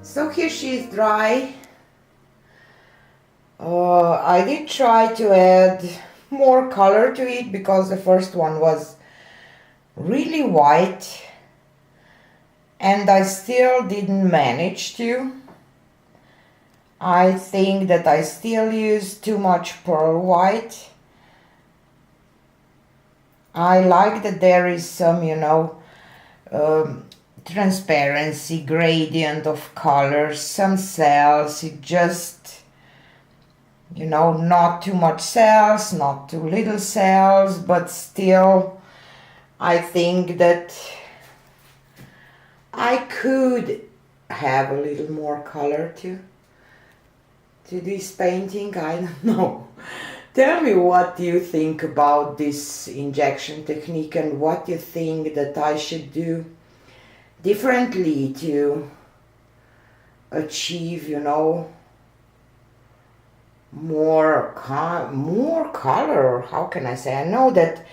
So here she is dry. I did try to add more color to it because the first one was really white and I still didn't manage to. I think that I still use too much pearl white. I like that there is some, transparency, gradient of colors, some cells. It just, not too much cells, not too little cells, but still I think that I could have a little more color to this painting. I don't know. Tell me what you think about this injection technique and what you think that I should do differently to achieve, more color. How can I say? I know that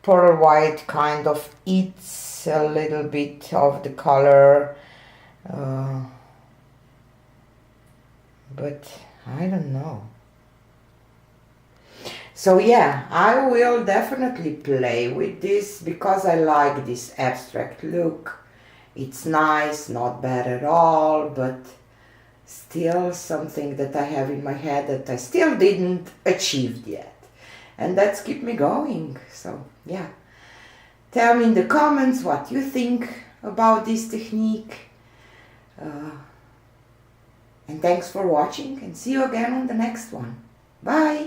pearl white kind of eats a little bit of the color, but I don't know. So yeah, I will definitely play with this because I like this abstract look. It's nice, not bad at all, but still something that I have in my head that I still didn't achieve yet. And that's keep me going. So yeah, tell me in the comments what you think about this technique. And thanks for watching and see you again on the next one. Bye!